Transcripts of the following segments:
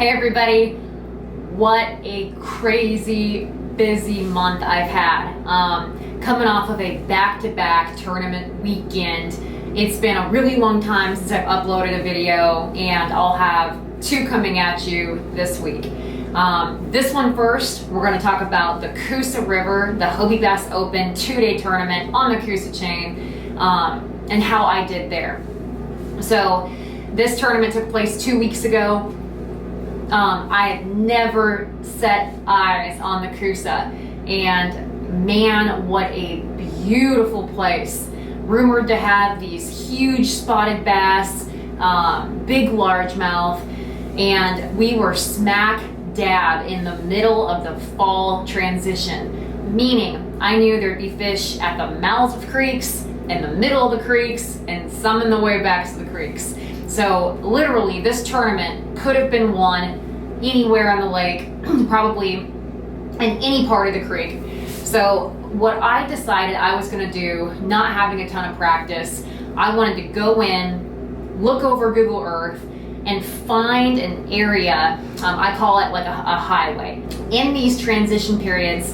Hey everybody, what a crazy busy month I've had. Coming off of a back-to-back tournament weekend. It's been a really long time since I've uploaded a video, and I'll have two coming at you this week. This one first, we're going to talk about the Coosa River, the Hobie Bass Open 2-day tournament on the Coosa chain, and how I did there. So this tournament took place 2 weeks ago. I had never set eyes on the Coosa, and man, what a beautiful place. Rumored to have these huge spotted bass, big largemouth, and we were smack dab in the middle of the fall transition, meaning I knew there'd be fish at the mouths of creeks, in the middle of the creeks, and some in the way backs of the creeks. So literally this tournament could have been won anywhere on the lake, probably in any part of the creek. So what I decided I was going to do, not having a ton of practice, I wanted to go in, look over Google Earth, and find an area, I call it like a highway. In these transition periods,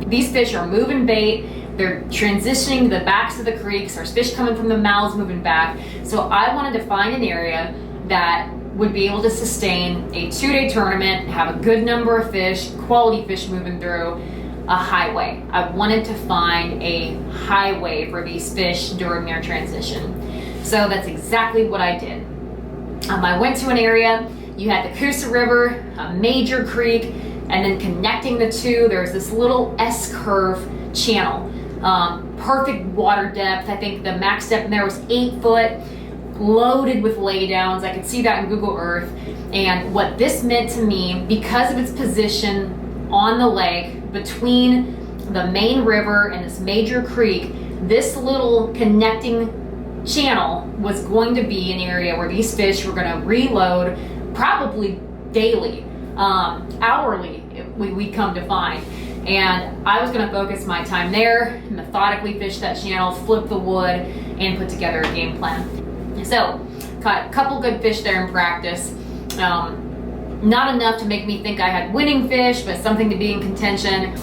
these fish are moving bait, they're transitioning to the backs of the creeks, there's fish coming from the mouths moving back. So I wanted to find an area that would be able to sustain a 2-day tournament, have a good number of fish, quality fish moving through, a highway. I wanted to find a highway for these fish during their transition. So that's exactly what I did. I went to an area, you had the Coosa River, a major creek, and then connecting the two, there's this little S-curve channel. Perfect water depth. I think the max depth in there was 8 foot, loaded with laydowns. I could see that in Google Earth. And what this meant to me, because of its position on the lake, between the main river and this major creek, this little connecting channel was going to be an area where these fish were going to reload probably daily, hourly, we come to find. And I was going to focus my time there, methodically fish that channel, flip the wood, and put together a game plan. So, caught a couple good fish there in practice. Not enough to make me think I had winning fish, but something to be in contention.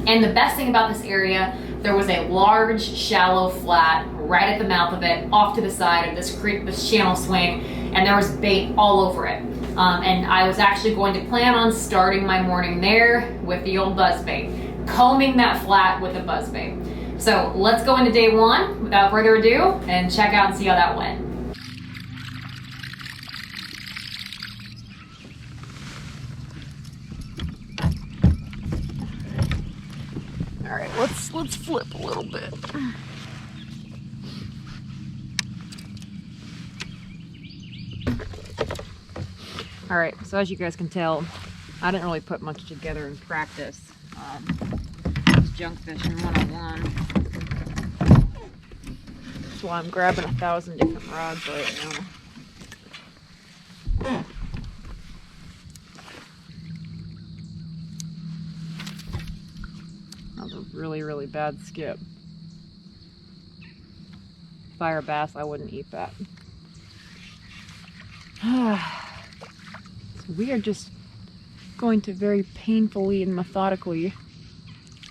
And the best thing about this area, there was a large, shallow flat right at the mouth of it, off to the side of this creek, this channel swing, and there was bait all over it. And I was actually going to plan on starting my morning there with the old buzzbait, combing that flat with a buzzbait. So let's go into day one without further ado and check out and see how that went. All right, let's flip a little bit. All right, so as you guys can tell, I didn't really put much together in practice. Just junk fishing 101. That's why I'm grabbing 1,000 different rods right now. That was a really, really bad skip. Fire bass, I wouldn't eat that. We are just going to very painfully and methodically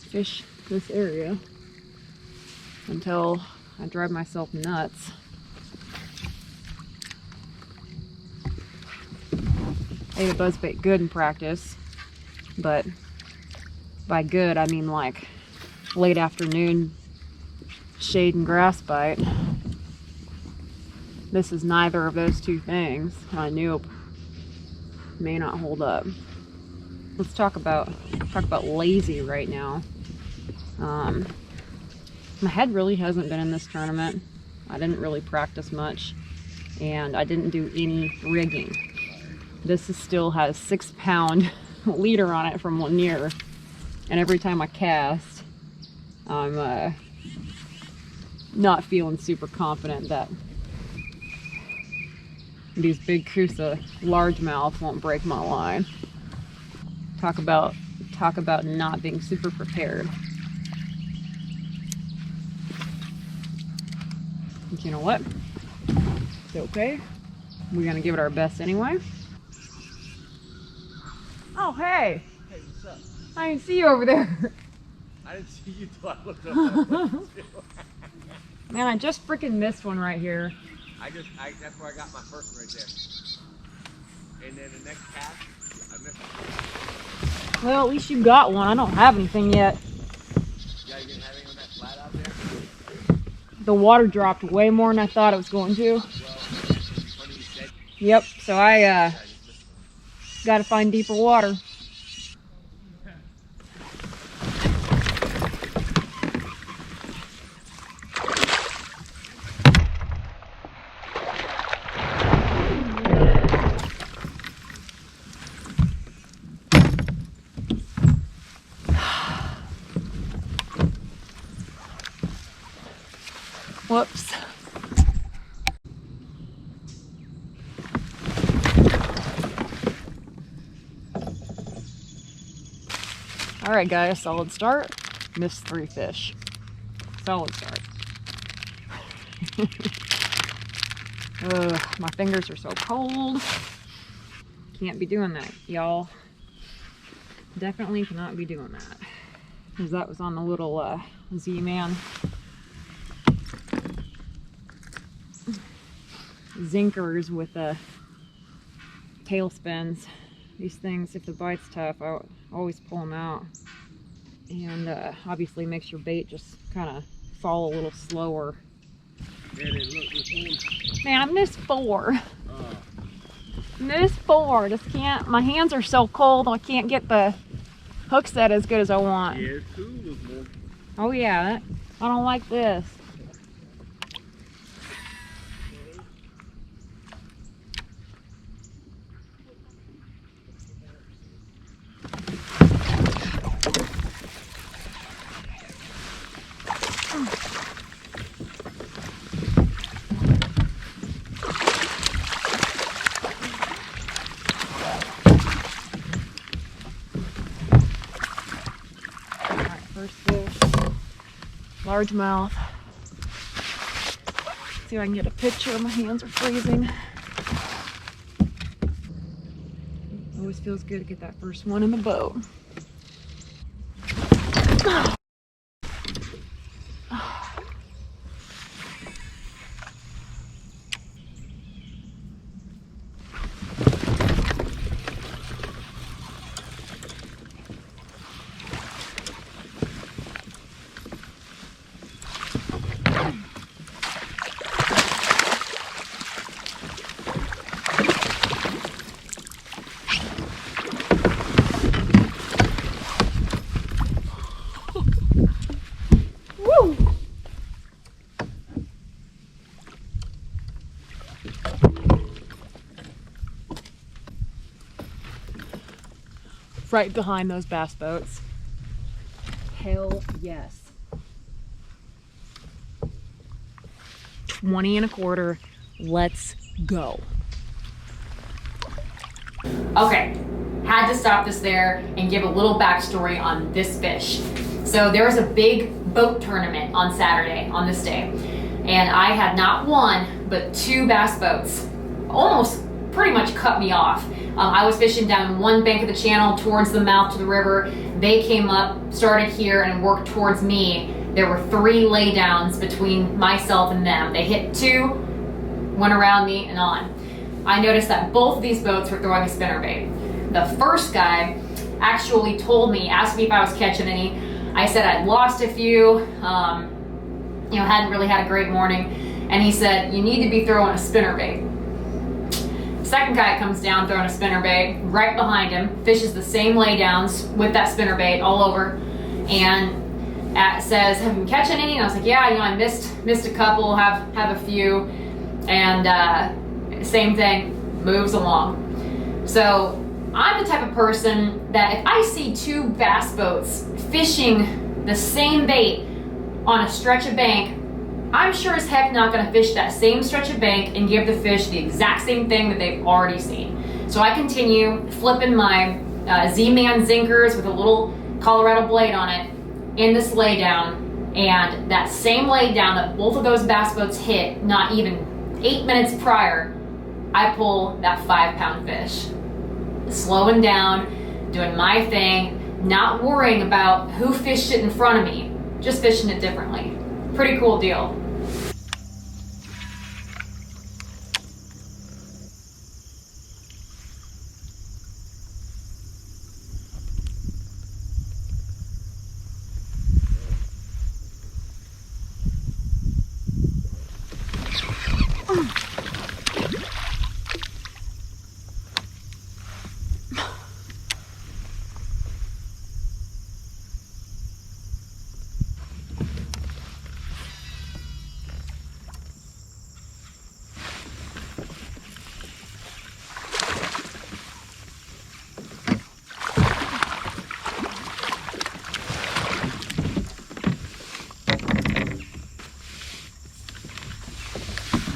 fish this area until I drive myself nuts. I ate a buzzbait good in practice, but by good I mean like late afternoon shade and grass bite. This is neither of those two things. I knew may not hold up. Let's talk about lazy right now. My head really hasn't been in this tournament. I didn't really practice much, and I didn't do any rigging. This still has 6-pound leader on it from 1 year, and every time I cast, I'm not feeling super confident that these big Coosa largemouth won't break my line. Talk about not being super prepared. But you know what? It's okay. We're gonna give it our best anyway. Oh, hey. Hey, what's up? I didn't see you over there. I didn't see you till I looked up. Man, I just freaking missed one right here. That's where I got my first one right there. And then the next cast, I missed it. Well, at least you got one. I don't have anything yet. Yeah, you didn't have any on that flat out there? The water dropped way more than I thought it was going to. Well, funny you said. Yep, so I gotta find deeper water. Whoops. All right, guys, solid start. Missed 3 fish. Solid start. Ugh, my fingers are so cold. Can't be doing that, y'all. Definitely cannot be doing that. Because that was on the little Z-Man. Zinkers with the tailspins. These things, if the bite's tough, I always pull them out. And obviously makes your bait just kind of fall a little slower. Man, I missed 4. Missed 4. Just can't, my hands are so cold I can't get the hook set as good as I want. Yeah, it's cool. Oh yeah, I don't like this. First fish, largemouth. See if I can get a picture. My hands are freezing. Always feels good to get that first one in the boat. Right behind those bass boats. Hell yes. 20 and a quarter. Let's go. Okay, had to stop this there and give a little backstory on this fish. So there was a big boat tournament on Saturday, on this day, and I had not one, but 2 bass boats almost pretty much cut me off. I was fishing down one bank of the channel towards the mouth to the river. They came up, started here, and worked towards me. There were 3 laydowns between myself and them. They hit 2, went around me, and on. I noticed that both of these boats were throwing a spinnerbait. The first guy actually told me, asked me if I was catching any. I said I'd lost a few, hadn't really had a great morning. And he said, you need to be throwing a spinnerbait. Second guy comes down throwing a spinnerbait. Right behind him, fishes the same laydowns with that spinnerbait all over, and says, "Have you been catching any?" And I was like, "Yeah, I missed a couple, have a few," and same thing, moves along. So I'm the type of person that if I see 2 bass boats fishing the same bait on a stretch of bank, I'm sure as heck not going to fish that same stretch of bank and give the fish the exact same thing that they've already seen. So I continue flipping my Z-Man zinkers with a little Colorado blade on it in this laydown, and that same laydown that both of those bass boats hit not even 8 minutes prior, I pull that 5-pound fish. Slowing down, doing my thing, not worrying about who fished it in front of me, just fishing it differently. Pretty cool deal.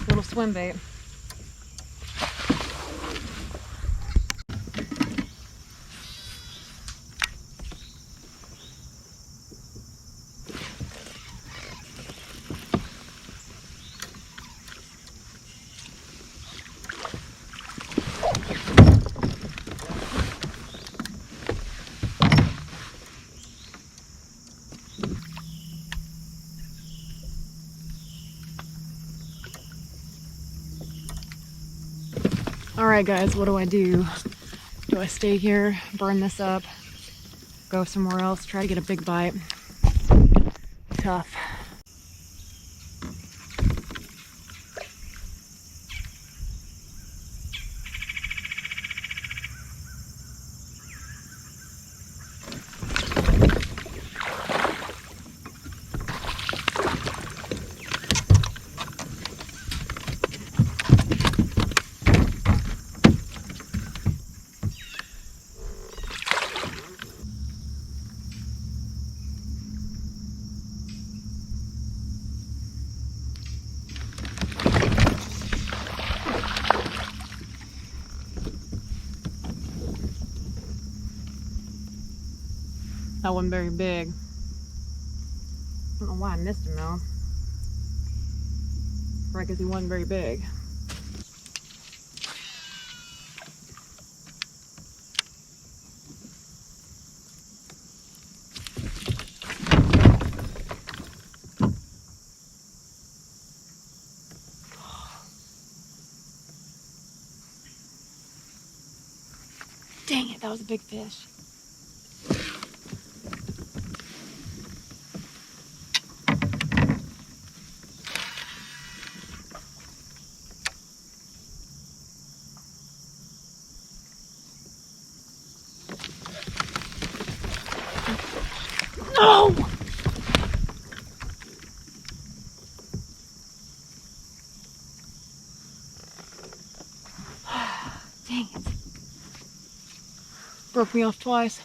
Little swim bait. Alright guys, what do I do? Do I stay here, burn this up, go somewhere else, try to get a big bite? Tough. That wasn't very big. I don't know why I missed him though. Right, because he wasn't very big. Dang it, that was a big fish. No! Dang it. Broke me off twice.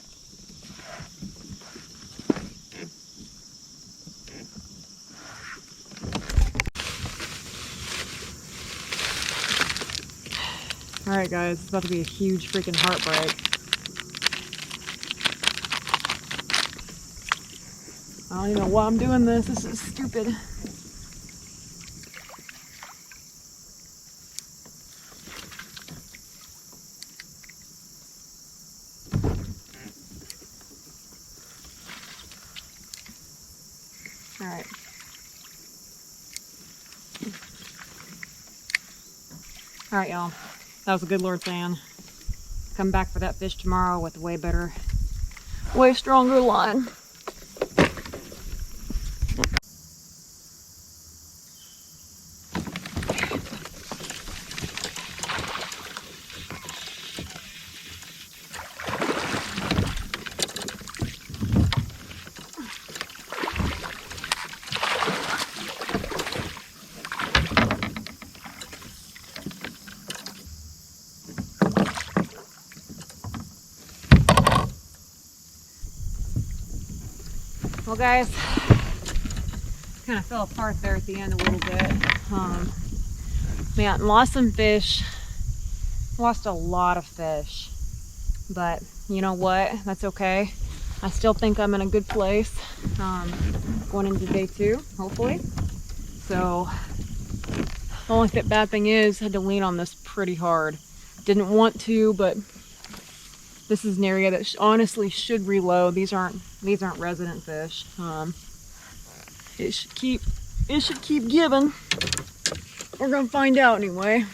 Alright guys, it's about to be a huge freaking heartbreak. I don't even know why I'm doing this. This is stupid. Alright. Alright, y'all. That was a good Lord fan. Come back for that fish tomorrow with a way better, way stronger line. Well guys, kind of fell apart there at the end a little bit. Man, lost some fish, lost a lot of fish, but you know what, that's okay. I still think I'm in a good place going into day 2, hopefully. So the only bad thing is I had to lean on this pretty hard. Didn't want to, but This is an area that honestly should reload. These aren't resident fish. It should keep giving. We're gonna find out anyway.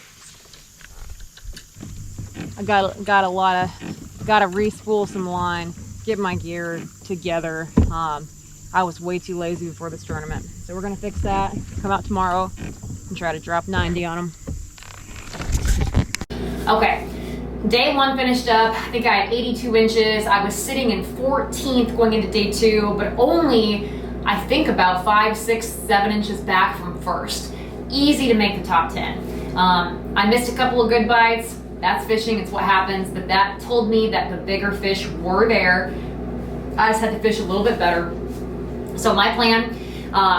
I gotta re-spool some line, get my gear together. I was way too lazy before this tournament, so we're gonna fix that. Come out tomorrow and try to drop 90 on them. Okay, day 1 finished up. I think I had 82 inches. I was sitting in 14th going into day 2, but only, I think, about 5, 6, 7 inches back from first. Easy to make the top 10. I missed a couple of good bites. That's fishing, it's what happens, but that told me that the bigger fish were there. I just had to fish a little bit better. So my plan,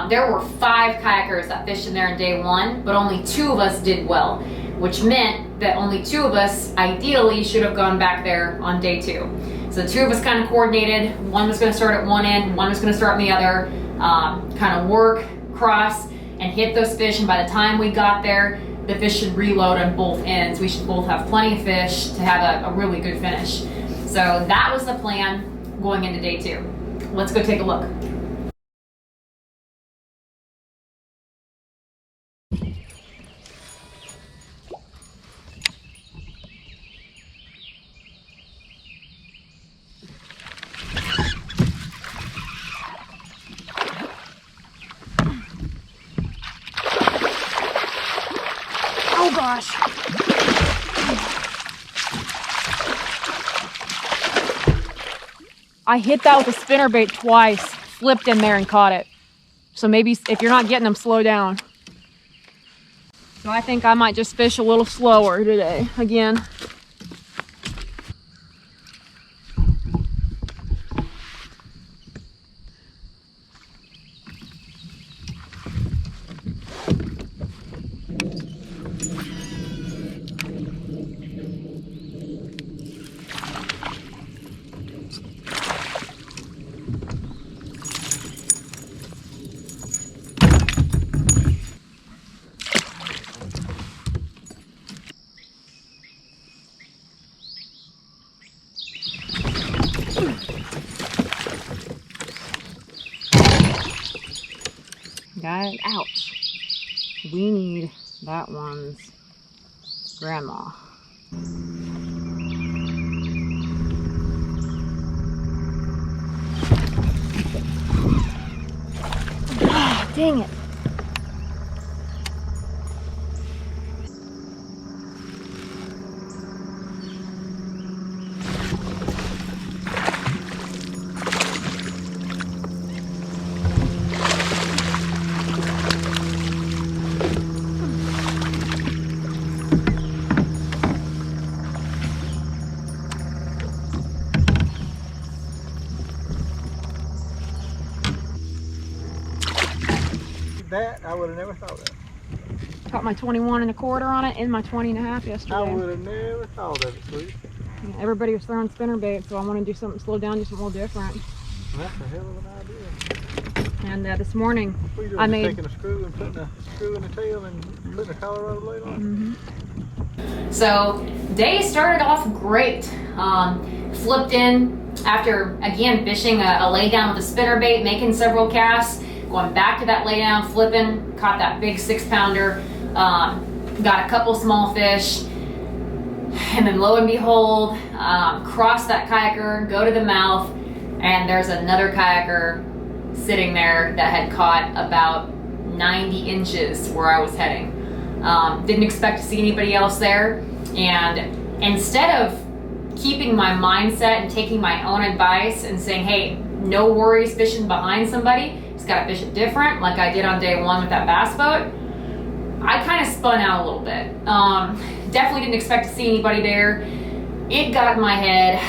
there were 5 kayakers that fished in there in day 1, but only 2 of us did well, which meant that only 2 of us ideally should have gone back there on day 2. So the 2 of us kind of coordinated. One was going to start at one end, one was going to start on the other, kind of work, cross, and hit those fish. And by the time we got there, the fish should reload on both ends. We should both have plenty of fish to have a really good finish. So that was the plan going into day 2. Let's go take a look. Oh gosh. I hit that with a spinnerbait twice, flipped in there and caught it. So maybe if you're not getting them, slow down. So I think I might just fish a little slower today again. Got it. Ouch. We need that one's grandma. Ah, dang it. That I would have never thought of. Caught my 21 1/4 on it and my 20 1/2 yesterday. I would have never thought of it, please. Yeah, everybody was throwing spinnerbait, so I want to do something, slow down, do something a little different. That's a hell of an idea. And this morning, What are you doing? I Just made. taking a screw and putting a screw in the tail and putting a Colorado blade on it? So day started off great. Flipped in after again fishing a laydown with a spinnerbait, making several casts, going back to that laydown, flipping, caught that big 6-pounder, got a couple small fish, and then lo and behold, cross that kayaker, go to the mouth, and there's another kayaker sitting there that had caught about 90 inches where I was heading. Didn't expect to see anybody else there, and instead of keeping my mindset and taking my own advice and saying, hey, no worries fishing behind somebody, just gotta fish it different, like I did on day 1 with that bass boat, I kind of spun out a little bit. Definitely didn't expect to see anybody there. It got in my head.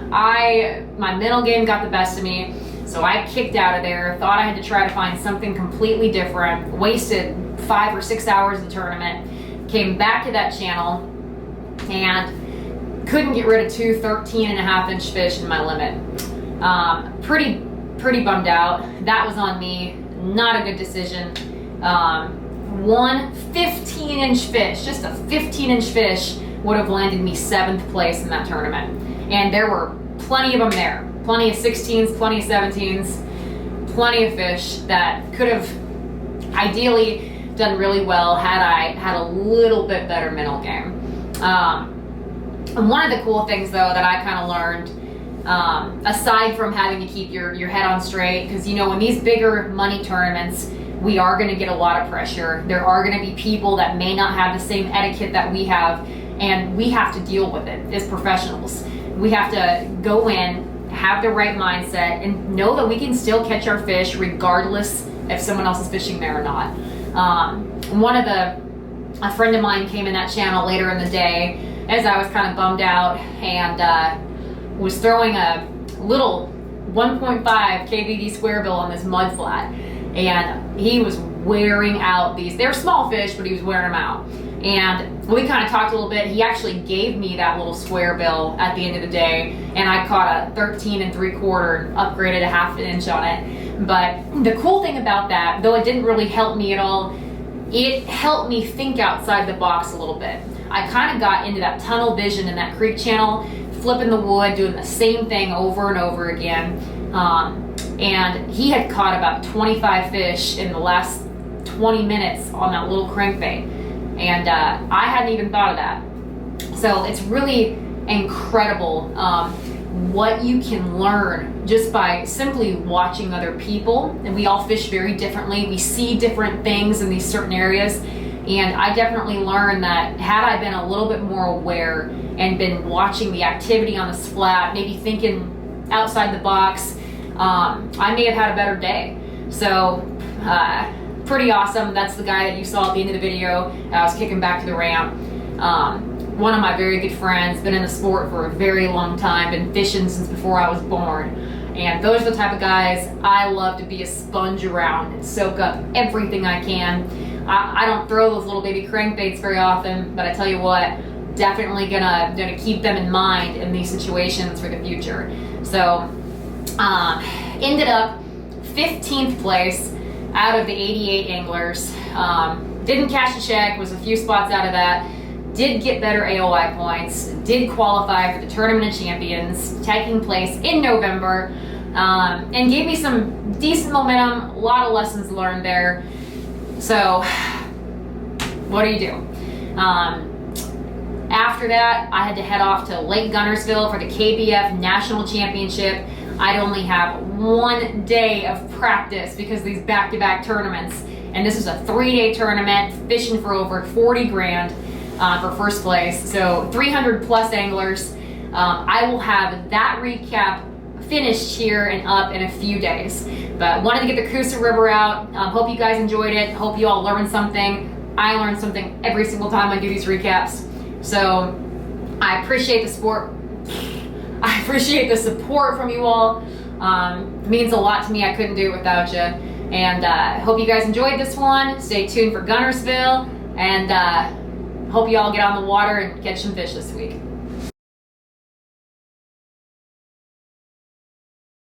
My mental game got the best of me, so I kicked out of there, thought I had to try to find something completely different, wasted 5 or 6 hours of the tournament, came back to that channel, and couldn't get rid of 2 13.5-inch fish in my limit. Pretty bummed out. That was on me. Not a good decision. One 15-inch fish, just a 15-inch fish, would have landed me 7th place in that tournament. and there were plenty of them there. Plenty of 16s, plenty of 17s, plenty of fish that could have ideally done really well had I had a little bit better mental game. And one of the cool things though that I kind of learned, aside from having to keep your head on straight, because you know, in these bigger money tournaments, we are going to get a lot of pressure. There are going to be people that may not have the same etiquette that we have, and we have to deal with it as professionals. We have to go in, have the right mindset, and know that we can still catch our fish regardless if someone else is fishing there or not. A friend of mine came in that channel later in the day as I was kind of bummed out, and was throwing a little 1.5 KVD square bill on this mud flat, and he was wearing out these. They're small fish, but he was wearing them out. And we kind of talked a little bit. He actually gave me that little square bill at the end of the day, and I caught a 13 3/4 and upgraded a ½ inch on it. But the cool thing about that, though it didn't really help me at all, it helped me think outside the box a little bit. I kind of got into that tunnel vision in that creek channel, flipping the wood, doing the same thing over and over again. And he had caught about 25 fish in the last 20 minutes on that little crankbait. And I hadn't even thought of that. So it's really incredible what you can learn just by simply watching other people. And we all fish very differently. We see different things in these certain areas. And I definitely learned that had I been a little bit more aware and been watching the activity on this flat, maybe thinking outside the box, I may have had a better day. So pretty awesome. That's the guy that you saw at the end of the video. I was kicking back to the ramp. One of my very good friends, been in the sport for a very long time, been fishing since before I was born. And those are the type of guys I love to be a sponge around and soak up everything I can. I don't throw those little baby crankbaits very often, but I tell you what, definitely gonna keep them in mind in these situations for the future. So ended up 15th place out of the 88 anglers. Didn't cash a check, was a few spots out of that. Did get better AOI points, did qualify for the Tournament of Champions, taking place in November, and gave me some decent momentum, a lot of lessons learned there. So, what do? After that, I had to head off to Lake Guntersville for the KBF National Championship. I'd only have 1 day of practice because of these back-to-back tournaments. And this is a 3-day tournament, fishing for over 40 grand for first place. So 300 plus anglers. I will have that recap finished here and up in a few days. But wanted to get the Coosa River out. Hope you guys enjoyed it. Hope you all learned something. I learn something every single time I do these recaps. So I appreciate the support. I appreciate the support from you all. It means a lot to me. I couldn't do it without you. And hope you guys enjoyed this one. Stay tuned for Guntersville. And hope you all get on the water and catch some fish this week.